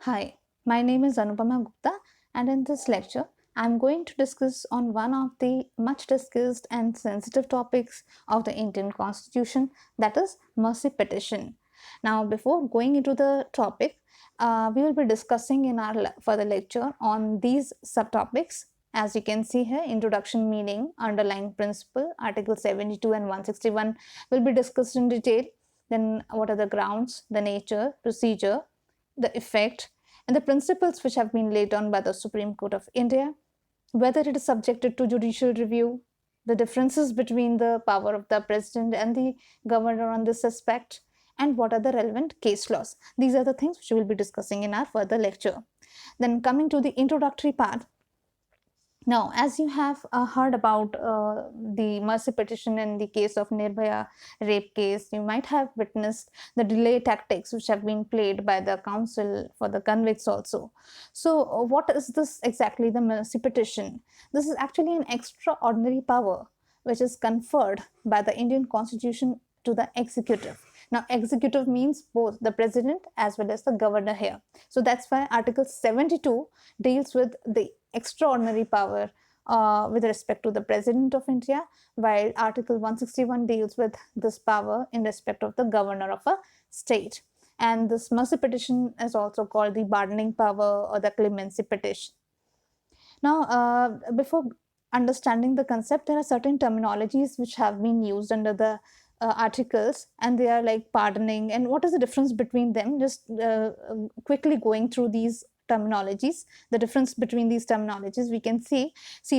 Hi, my name is Anupama Gupta, and in this lecture, I'm going to discuss on one of the much discussed and sensitive topics of the Indian Constitution, that is mercy petition. Now, before going into the topic, we will be discussing in our further lecture on these subtopics. As you can see here, introduction, meaning, underlying principle, Article 72 and 161 will be discussed in detail. Then, what are the grounds, the nature, procedure, the effect, and the principles which have been laid down by the Supreme Court of India, whether it is subjected to judicial review, the differences between the power of the president and the governor on this aspect, and what are the relevant case laws. These are the things which we will be discussing in our further lecture. Then, coming to the introductory part, now, as you have heard about the mercy petition in the case of Nirbhaya rape case, you might have witnessed the delay tactics which have been played by the council for the convicts also. So, what is this exactly, the mercy petition? This is actually an extraordinary power which is conferred by the Indian Constitution to the executive. Now, executive means both the president as well as the governor here. So that's why Article 72 deals with the extraordinary power with respect to the President of India, while Article 161 deals with this power in respect of the governor of a state. And this mercy petition is also called the pardoning power or the clemency petition. Now, before understanding the concept, there are certain terminologies which have been used under the articles, and they are like pardoning. And what is the difference between them? Just quickly going through these terminologies, the difference between these terminologies, we can see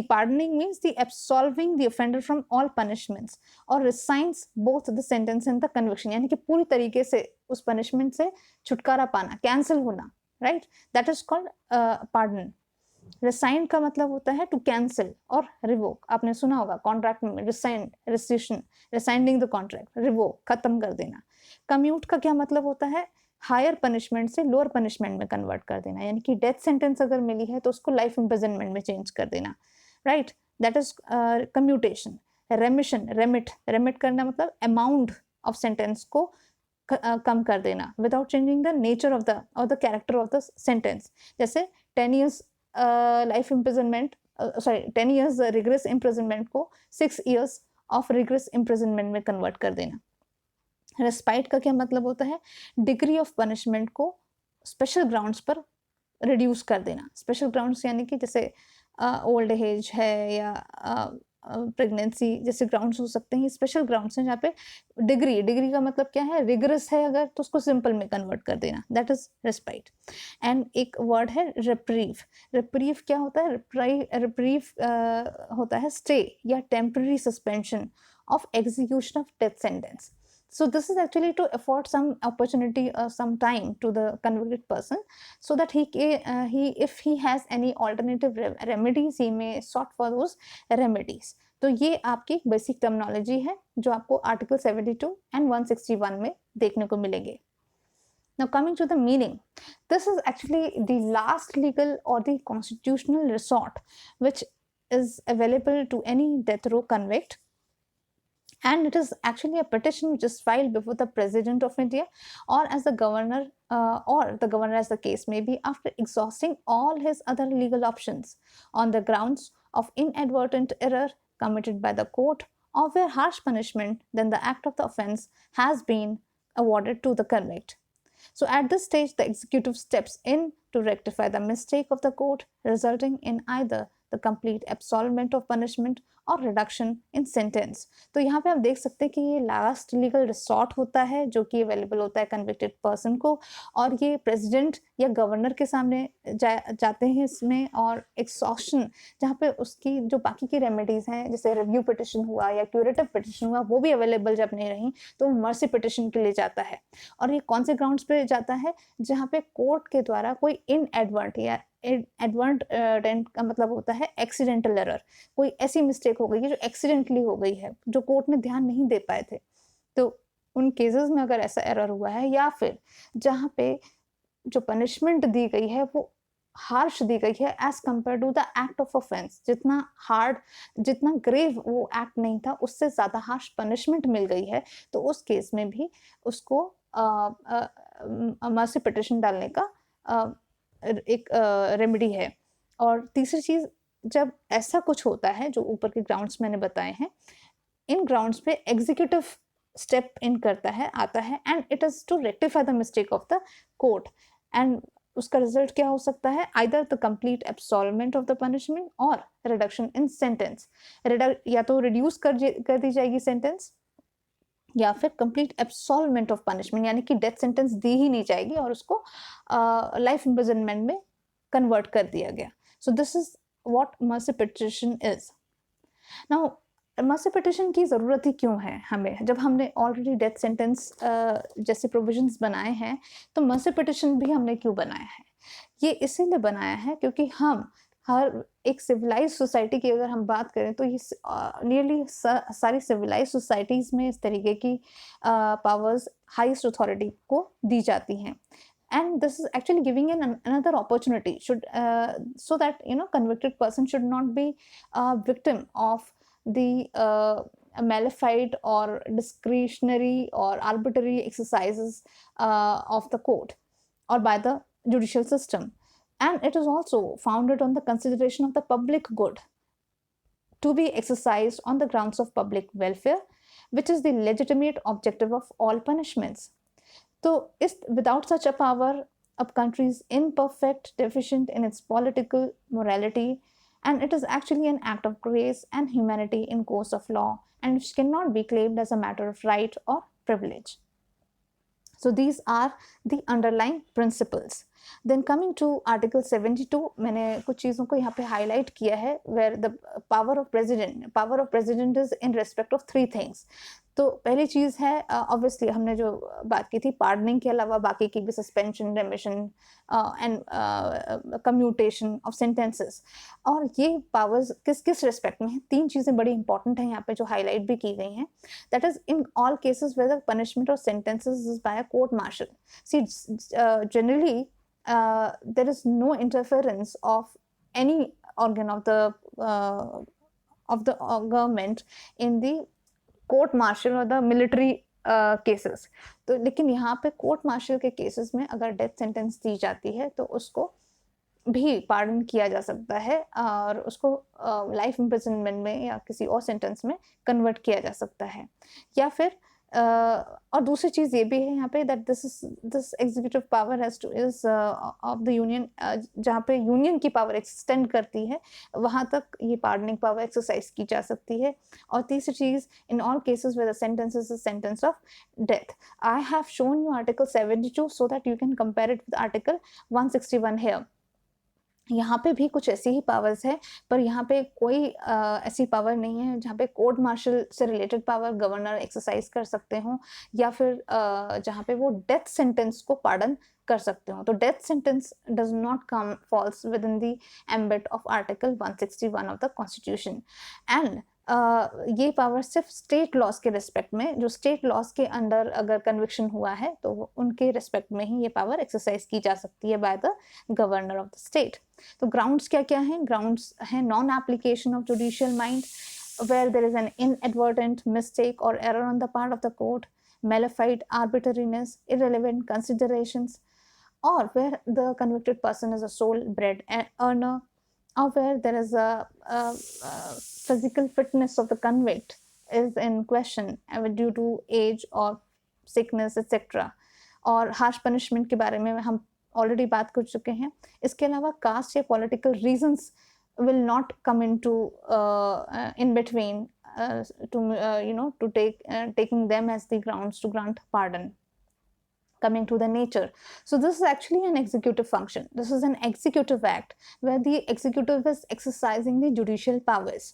pardoning means the absolving the offender from all punishments or resigns both the sentence and the conviction, यानी कि पूरी तरीके से उस punishment से छुटकारा पाना, cancel होना, right? That is called pardon. Resign का मतलब होता है टू कैंसिल और रिवोक. आपने सुना होगा कॉन्ट्रैक्ट में resign, rescission, resigning the contract, revoke, खत्म कर देना. कम्यूट का क्या मतलब होता है? हायर पनिशमेंट से लोअर पनिशमेंट में कन्वर्ट कर देना, यानी कि डेथ सेंटेंस अगर मिली है तो उसको लाइफ इम्प्रिजनमेंट में चेंज कर देना, right? That is commutation. Remission, remit करना मतलब अमाउंट ऑफ सेंटेंस को कम कर देना without changing the nature of the और the character of the sentence. जैसे 10 years life imprisonment, sorry 10 years rigorous imprisonment को 6 years ऑफ रिग्रेस इम्प्रिजनमेंट में कन्वर्ट कर देना. रेस्पाइट का क्या मतलब होता है? डिग्री ऑफ पनिशमेंट को स्पेशल ग्राउंड्स पर रिड्यूस कर देना. स्पेशल ग्राउंड्स यानी कि जैसे ओल्ड एज है या प्रेगनेंसी जैसे ग्राउंड्स हो सकते हैं. स्पेशल ग्राउंड्स हैं जहाँ पे डिग्री का मतलब क्या है? रिगरस है अगर तो उसको सिंपल में कन्वर्ट कर देना, दैट इज रेस्पाइट. एंड एक वर्ड है रिप्रीव. रिप्रीव क्या होता है? रिप्रीव होता है स्टे या temporary suspension of execution of death sentence. So this is actually to afford some opportunity or some time to the convicted person, so that if he has any alternative remedies, he may sought for those remedies. तो ये आपकी basic terminology है जो आपको article 72 and 161 में देखने को मिलेंगे. Now, coming to the meaning, this is actually the last legal or the constitutional resort which is available to any death row convict. And it is actually a petition which is filed before the President of India or as the governor, or the governor as the case may be, after exhausting all his other legal options on the grounds of inadvertent error committed by the court, or where harsh punishment than the act of the offence has been awarded to the convict. So at this stage, the executive steps in to rectify the mistake of the court, resulting in either the complete absolvement of punishment और reduction in sentence. तो यहाँ पे आप देख सकते हैं कि ये लास्ट लीगल रिसॉर्ट होता है जो कि अवेलेबल होता है कन्विक्टेड पर्सन को, और ये प्रेसिडेंट या गवर्नर के सामने जाते हैं इसमें, और एक्सॉशन जहाँ पे उसकी जो बाकी की रेमेडीज हैं जैसे रिव्यू पिटिशन हुआ या क्यूरेटिव पिटिशन हुआ वो भी अवेलेबल जब नहीं रही तो मर्सी पिटिशन के लिए जाता है. और ये कौन से ग्राउंड्स पे जाता है? जहाँ पे कोर्ट के द्वारा कोई इनएडवर्ट या एडवर्टेंट का मतलब होता है एक्सीडेंटल एरर, कोई ऐसी मिस्टेक हो गई है जो एक्सीडेंटली हो गई है जो कोर्ट ने ध्यान नहीं दे पाए थे, तो उन केसेस में अगर ऐसा एरर हुआ है, या फिर जहाँ पे जो पनिशमेंट दी गई है वो हार्श दी गई है as compared to the act of offence, जितना हार्ड, जितना ग्रेव वो एक्ट नहीं था उससे ज़्यादा हार्श पनिशमेंट मिल गई है, तो उस केस में भी उसको मर्सी पिटिशन डालने का एक रेमेडी है। और तीसरी चीज़, जब ऐसा कुछ होता है जो ऊपर के ग्राउंड्स मैंने बताए हैं, इन ग्राउंड्स पे एग्जीक्यूटिव स्टेप इन करता है, आता है, and it is to rectify the mistake of the court. And उसका रिजल्ट क्या हो सकता है? Either the complete absolvement of the punishment और रिडक्शन इन सेंटेंस। या तो रिड्यूस कर दी जाएगी सेंटेंस, या फिर कंप्लीट एब्सॉल्वमेंट ऑफ पनिशमेंट, यानी कि डेथ सेंटेंस दी ही नहीं जाएगी और उसको लाइफ इम्प्रिजनमेंट में कन्वर्ट कर दिया गया। So this is what mercy petition is. Now mercy petition की ज़रूरत ही क्यों है हमें, जब हमने ऑलरेडी डेथ सेंटेंस जैसे प्रोविजंस बनाए हैं, तो मर्सी पिटिशन भी हमने क्यों बनाया है? ये इसीलिए बनाया है क्योंकि हम हर एक सिविलाइज्ड सोसाइटी की अगर हम बात करें तो ये नियरली सारी सिविलाइज्ड सोसाइटीज़ में इस तरीके की पावर्स हाईएस्ट अथॉरिटी को दी जाती हैं। And this is actually giving another opportunity so that convicted person should not be a victim of the malefied or discretionary or arbitrary exercises of the court or by the judicial system. And it is also founded on the consideration of the public good to be exercised on the grounds of public welfare, which is the legitimate objective of all punishments. So, without such a power, a country is imperfect, deficient in its political morality, and it is actually an act of grace and humanity in course of law, and which cannot be claimed as a matter of right or privilege. So these are the underlying principles. Then coming to Article 72, मैंने कुछ चीज़ों को यहाँ पे highlight किया है, where the power of president is in respect of 3 things. तो पहली चीज़ है ऑब्वियसली हमने जो बात की थी पार्डनिंग के अलावा बाकी की भी suspension, रेमिशन and commutation of sentences. और ये पावर्स किस किस रिस्पेक्ट में हैं? 3 चीज़ें बड़ी इंपॉर्टेंट हैं यहाँ पे जो हाईलाइट भी की गई हैं। That is in all cases where the punishment और sentences is by a court martial. See generally there is no interference of any organ of the government in the court martial और the military cases. तो लेकिन यहाँ पे court martial के cases में अगर death sentence दी जाती है तो उसको भी पार्डन किया जा सकता है और उसको लाइफ इम्प्रिजनमेंट में या किसी और सेंटेंस में कन्वर्ट किया जा सकता है। या फिर और दूसरी चीज़ ये भी है यहाँ पे that this executive power has two is of the union, जहाँ पे यूनियन की पावर एक्सटेंड करती है वहाँ तक ये पार्डनिंग पावर एक्सरसाइज की जा सकती है। और तीसरी चीज़, in all cases where the sentence is a sentence of death. I have shown you article 72 so that you can compare it with article 161 here. यहाँ पे भी कुछ ऐसी ही पावर्स है, पर यहाँ पे कोई ऐसी पावर नहीं है जहाँ पे कोर्ट मार्शल से रिलेटेड पावर गवर्नर एक्सरसाइज कर सकते हों, या फिर जहाँ पे वो डेथ सेंटेंस को पार्डन कर सकते हो। तो death sentence does not come falls within the ambit of article 161 of the constitution. And ये पावर सिर्फ स्टेट लॉज के रिस्पेक्ट में, जो स्टेट लॉज के अंडर अगर कन्विक्शन हुआ है तो उनके रिस्पेक्ट में ही ये पावर एक्सरसाइज की जा सकती है by the governor of the state. तो ग्राउंड्स क्या क्या हैं? ग्राउंड्स हैं non application of judicial mind, where there is an inadvertent mistake or error on the part of the court, malefied arbitrariness, irrelevant considerations, or where the convicted person is a sole bread earner, or where there is a physical fitness of the convict is in question due to age or sickness etc. और harsh punishment के बारे में हम already बात कर चुके हैं। इसके अलावा कास्ट या political reasons will not come into in between to taking them as the grounds to grant pardon. Coming to the nature, so this is actually an executive function. This is an executive act where the executive is exercising the judicial powers.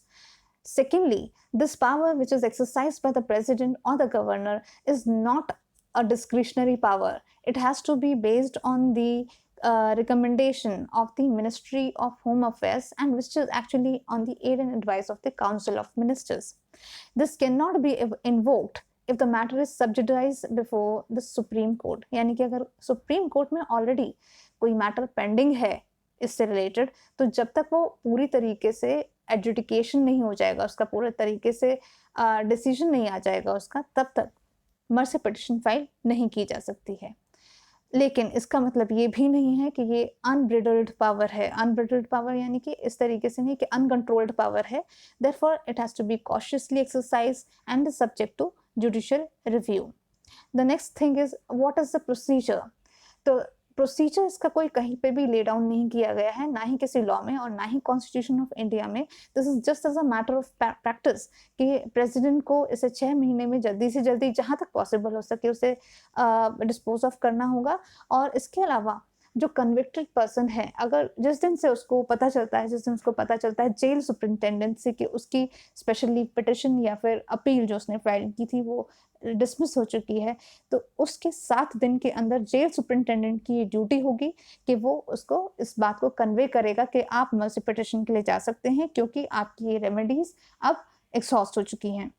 Secondly, this power which is exercised by the president or the governor is not a discretionary power. It has to be based on the recommendation of the Ministry of Home Affairs, and which is actually on the aid and advice of the Council of Ministers. This cannot be invoked if the matter is subjudiced before the Supreme Court. यानी कि अगर supreme court में already कोई matter pending है इससे related, तो जब तक वो पूरी तरीके से एडजुडिकेशन नहीं हो जाएगा, उसका पूरे तरीके से डिसीजन नहीं आ जाएगा उसका, तब तक मर्सी पिटिशन फाइल नहीं की जा सकती है। लेकिन इसका मतलब ये भी नहीं है कि ये अनब्रिडल्ड पावर है। अनब्रिडल्ड पावर यानी कि इस तरीके से नहीं कि अनकंट्रोल्ड पावर है। Therefore it has to be cautiously exercised and is subject to judicial review. The next thing is what is the procedure. तो प्रोसीजर इसका कोई कहीं पे भी ले डाउन नहीं किया गया है, ना ही किसी लॉ में और ना ही कॉन्स्टिट्यूशन ऑफ इंडिया में। This is just as a matter of practice कि प्रेसिडेंट को इसे 6 महीने में जल्दी से जल्दी जहाँ तक पॉसिबल हो सके उसे डिस्पोज ऑफ करना होगा। और इसके अलावा जो कन्विक्टेड पर्सन है, अगर जिस दिन से उसको पता चलता है, जिस दिन उसको पता चलता है जेल सुपरिंटेंडेंट से कि उसकी स्पेशल लीव पिटिशन या फिर अपील जो उसने फाइल की थी वो डिसमिस हो चुकी है, तो उसके 7 दिन के अंदर जेल सुपरिंटेंडेंट की ये ड्यूटी होगी कि वो उसको इस बात को कन्वे करेगा कि आप मर्सी पिटिशन के लिए जा सकते हैं, क्योंकि आपकी ये रेमेडीज अब एग्जॉस्ट हो चुकी हैं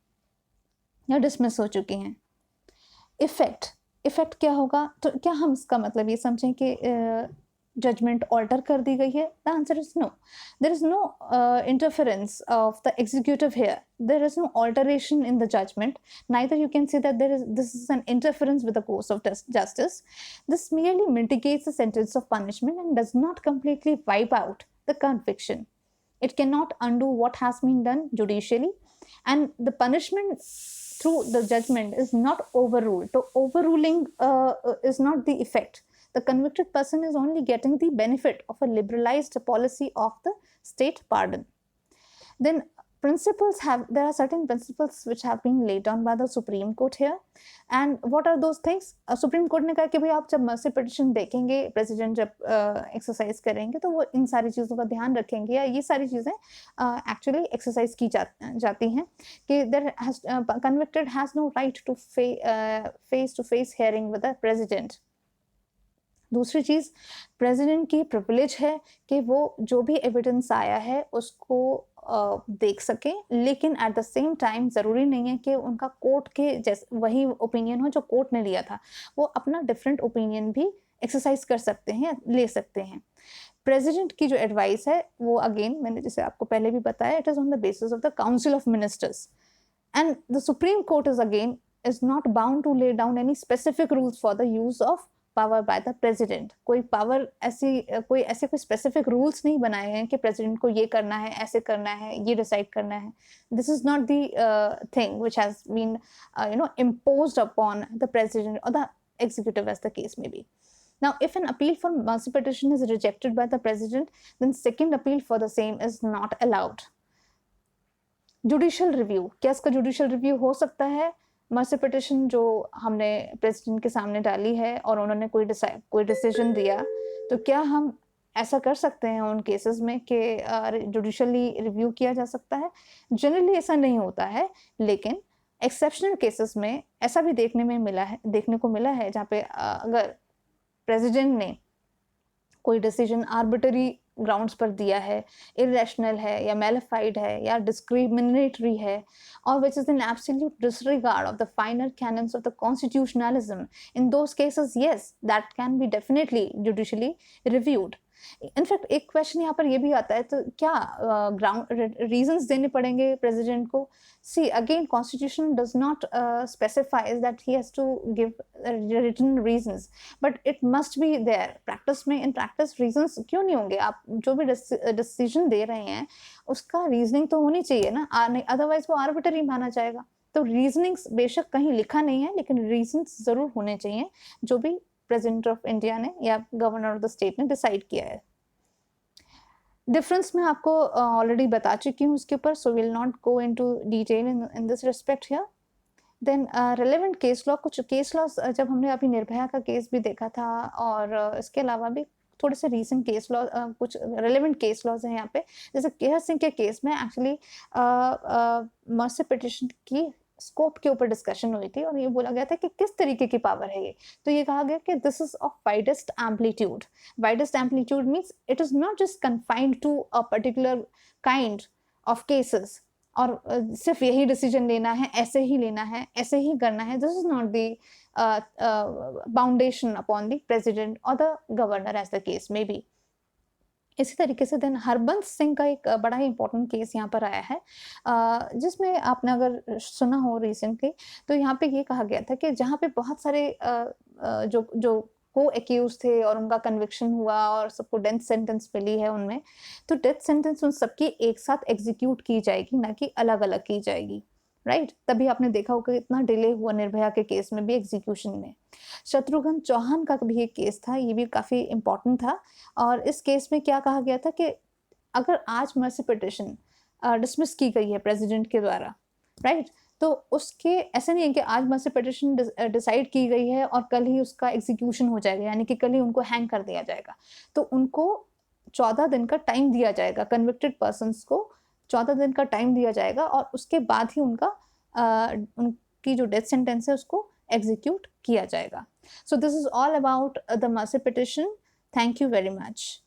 या डिसमिस हो चुकी हैं। इफेक्ट क्या होगा? तो क्या हम इसका मतलब ये समझें कि जजमेंट ऑल्टर कर दी गई है? The answer is no. There is no interference of the executive here. There is no alteration in the judgment, neither you can say that this is an interference with the course of justice. This merely mitigates the sentence of punishment and does not completely wipe out the conviction. It cannot undo what has been done judicially, and the punishment through the judgment is not overruled. So overruling is not the effect. The convicted person is only getting the benefit of a liberalized policy of the state pardon. Then there are certain principles which have been laid down by the Supreme Court here. And what are those things? Supreme Court ने कहा कि भाई आप जब mercy petition देखेंगे, president जब exercise करेंगे तो वो इन सारी चीज़ों का ध्यान रखेंगे, या ये सारी चीज़ें एक्चुअली एक्सरसाइज की जाती हैं कि convicted has no right to face to face hearing with the president. दूसरी चीज़, प्रेसिडेंट की प्रिविलेज है कि वो जो भी एविडेंस आया है उसको देख सकें, लेकिन एट द सेम टाइम ज़रूरी नहीं है कि उनका कोर्ट के जैसे वही ओपिनियन हो जो कोर्ट ने लिया था। वो अपना डिफरेंट ओपिनियन भी एक्सरसाइज कर सकते हैं, ले सकते हैं। प्रेसिडेंट की जो एडवाइस है वो अगेन मैंने जैसे आपको पहले भी बताया, it is on the basis of the council of ministers, and the supreme court is not bound to lay down any specific rules for the use of power by the president. कोई ऐसे कोई specific rules नहीं बनाए हैं कि president को ये करना है, ऐसे करना है, ये डिसाइड करना है। This is not the thing which has been imposed upon the president or the executive, as the case may be. Now, if an appeal for mercy petition is rejected by the president, then second appeal for the same is not allowed. Judicial review, क्या इसका judicial review हो सकता है? Mercy petition जो हमने president के सामने डाली है और उन्होंने कोई डिसीजन दिया, तो क्या हम ऐसा कर सकते हैं उन केसेस में कि जुडिशियली रिव्यू किया जा सकता है? जनरली ऐसा नहीं होता है, लेकिन एक्सेप्शनल केसेस में ऐसा भी देखने को मिला है जहाँ पे अगर प्रेसिडेंट ने कोई डिसीजन आर्बिटरी ग्राउंड्स पर दिया है, इरेशनल है या मैलिफाइड है या डिस्क्रिमिनेटरी है, और which is in absolute disregard of the final cannons of the constitutionalism, in those cases yes, that can be definitely judicially reviewed. In fact एक क्वेश्चन यहाँ पर ये भी आता है, तो क्या ग्राउंड रीजंस देने पड़ेंगे प्रेसिडेंट को? See again, constitution does not specifies that he has to give written reasons, but it must be there practice में। इन प्रैक्टिस रीजंस क्यों नहीं होंगे? आप जो भी डिसीजन दे रहे हैं उसका रीजनिंग तो होनी चाहिए ना, अदरवाइज वो आर्बिटरी माना जाएगा। तो रीजनिंग्स बेशक कहीं लिखा नहीं है, लेकिन रीजंस जरूर होने चाहिए जो भी प्रेसिडेंट ऑफ इंडिया ने या गवर्नर ऑफ द स्टेट ने डिसाइड किया है। डिफरेंस मैं आपको ऑलरेडी बता चुकी हूँ उसके ऊपर, so will not go into detail in this respect here. Then relevant case law, कुछ केस लॉ जब हमने अभी निर्भया का केस भी देखा था, और इसके अलावा भी थोड़े से रीसेंट केस लॉ, कुछ रेलेवेंट केस लॉज हैं यहाँ पे। जैसे केहर सिंह के केस में एक्चुअली मर्सी पिटिशन की स्कोप के ऊपर डिस्कशन हुई थी, और ये बोला गया था कि किस तरीके की पावर है ये। तो ये कहा गया कि this is of widest amplitude. Widest amplitude means it is not just confined to a particular kind of cases, और सिर्फ यही डिसीजन लेना है, ऐसे ही लेना है, ऐसे ही करना है। This is not the foundation upon the president और the governor, as the case may be. इसी तरीके से देन हरबंस सिंह का एक बड़ा ही इंपॉर्टेंट केस यहाँ पर आया है, जिसमें आपने अगर सुना हो रिसेंटली, तो यहाँ पे ये कहा गया था कि जहाँ पे बहुत सारे जो को एक्यूज थे और उनका कन्विक्शन हुआ और सबको डेथ सेंटेंस मिली है उनमें, तो डेथ सेंटेंस उन सबकी एक साथ एग्जीक्यूट की जाएगी, ना कि अलग अलग की जाएगी, राइट? तभी आपने देखा होगा इतना डिले हुआ निर्भया के केस में भी एग्जीक्यूशन में। शत्रुघ्न चौहान का भी एक केस था, ये भी काफ़ी इंपॉर्टेंट था, और इस केस में क्या कहा गया था कि अगर आज मर्सी पिटिशन डिसमिस की गई है प्रेसिडेंट के द्वारा, राइट, तो उसके ऐसा नहीं है कि आज मर्सी पिटिशन डिसाइड की गई है और कल ही उसका एग्जीक्यूशन हो जाएगा, यानी कि कल ही उनको हैंग कर दिया जाएगा। तो उनको 14 दिन का टाइम दिया जाएगा, कन्विक्टेड पर्सन्स को 14 दिन का टाइम दिया जाएगा, और उसके बाद ही उनकी जो डेथ सेंटेंस है उसको एग्जीक्यूट किया जाएगा। So this is all about the mercy petition. Thank you very much.